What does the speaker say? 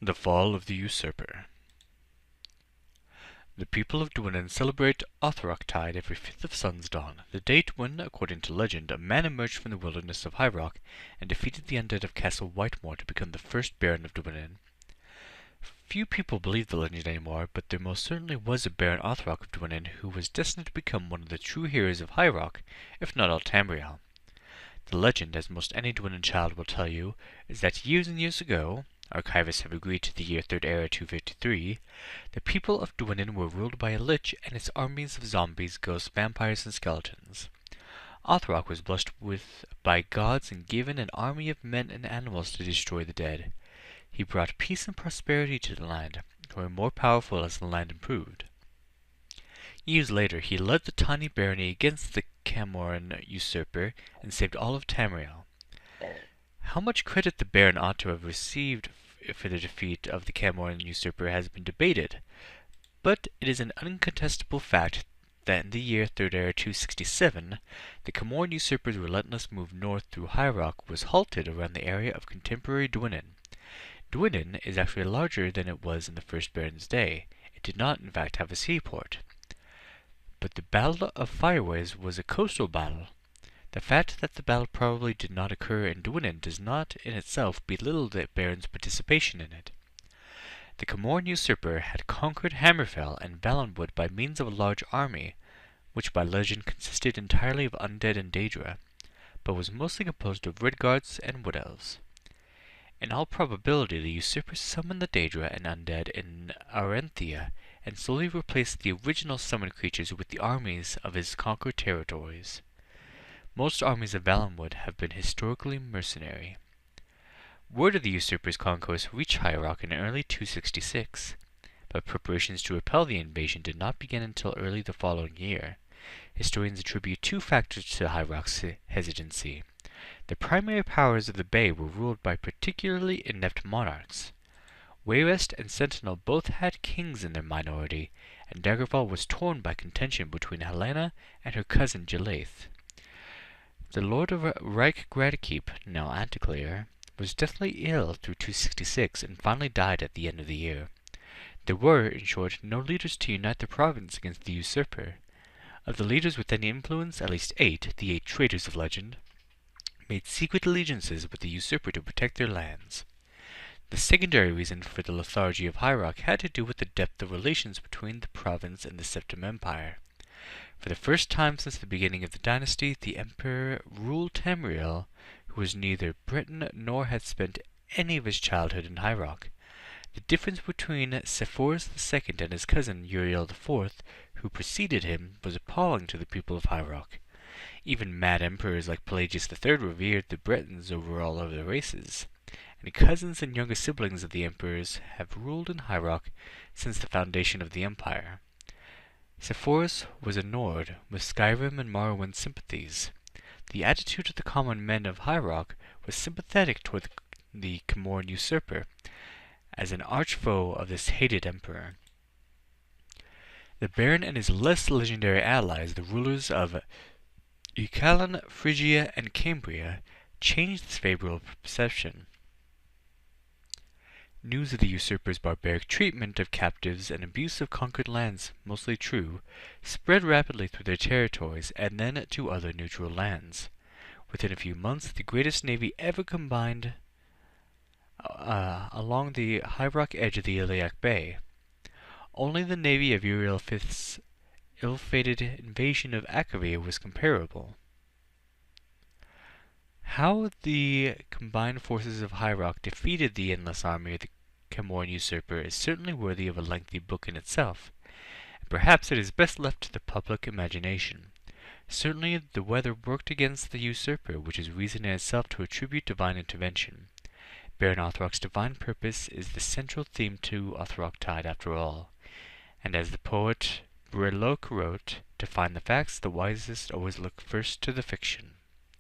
The Fall of the Usurper. The people of Dwynwen celebrate Othroctide every 5th of Sun's Dawn, the date when, according to legend, a man emerged from the wilderness of High Rock and defeated the undead of Castle Whitemore to become the first Baron of Dwynwen. Few people believe the legend anymore, but there most certainly was a Baron Othrock of Dwynwen who was destined to become one of the true heroes of High Rock, if not all Tamriel. The legend, as most any Dwynwen child will tell you, is that years and years ago, archivists have agreed to the year 3rd Era 253, the people of Dwynwen were ruled by a lich and its armies of zombies, ghosts, vampires, and skeletons. Othrock was blessed by gods and given an army of men and animals to destroy the dead. He brought peace and prosperity to the land, growing more powerful as the land improved. Years later, he led the tiny barony against the Camoran Usurper and saved all of Tamriel. How much credit the Baron ought to have received for the defeat of the Camoran Usurper has been debated, but it is an uncontestable fact that in the year 3rd Era 267, the Camoran Usurper's relentless move north through High Rock was halted around the area of contemporary Dwynwen. Dwynwen is actually larger than it was in the first Baron's day. It did not, in fact, have a seaport. But the Battle of Fireways was a coastal battle. The fact that the battle probably did not occur in Dwynwen does not in itself belittle the Baron's participation in it. The Camoran Usurper had conquered Hammerfell and Valenwood by means of a large army, which by legend consisted entirely of undead and Daedra, but was mostly composed of Redguards and Wood Elves. In all probability, the Usurper summoned the Daedra and undead in Arenthia, and slowly replaced the original summoned creatures with the armies of his conquered territories. Most armies of Valenwood have been historically mercenary. Word of the Usurper's conquest reached High Rock in early 266, but preparations to repel the invasion did not begin until early the following year. Historians attribute two factors to High Rock's hesitancy. The primary powers of the Bay were ruled by particularly inept monarchs. Wayrest and Sentinel both had kings in their minority, and Daggerfall was torn by contention between Helena and her cousin Jelaith. The Lord of Reich-Gradekeep, now Anticleer, was deathly ill through 266 and finally died at the end of the year. There were, in short, no leaders to unite the province against the Usurper. Of the leaders with any influence, at least 8, the 8 traitors of legend, made secret allegiances with the Usurper to protect their lands. The secondary reason for the lethargy of High Rock had to do with the depth of relations between the province and the Septim Empire. For the first time since the beginning of the dynasty, the Emperor ruled Tamriel, who was neither Breton nor had spent any of his childhood in High Rock. The difference between Sepphoris II and his cousin Uriel IV, who preceded him, was appalling to the people of High Rock. Even mad emperors like Pelagius III revered the Bretons over all other races, and cousins and younger siblings of the emperors have ruled in High Rock since the foundation of the empire. Sepphoris was a Nord, with Skyrim and Morrowind sympathies. The attitude of the common men of High Rock was sympathetic toward the Camoran Usurper, as an arch-foe of this hated emperor. The Baron and his less legendary allies, the rulers of Ucalan, Phrygia, and Cambria, changed this favorable perception. News of the Usurper's barbaric treatment of captives and abuse of conquered lands, mostly true, spread rapidly through their territories and then to other neutral lands. Within a few months, the greatest navy ever combined along the High Rock edge of the Iliac Bay. Only the navy of Uriel V's ill-fated invasion of Akavir was comparable. How the combined forces of High Rock defeated the endless army of the Camoran Usurper is certainly worthy of a lengthy book in itself, and perhaps it is best left to the public imagination. Certainly the weather worked against the Usurper, which is reason in itself to attribute divine intervention. Baron Othrock's divine purpose is the central theme to Othroctide after all, and as the poet Breloque wrote, to find the facts, the wisest always look first to the fiction.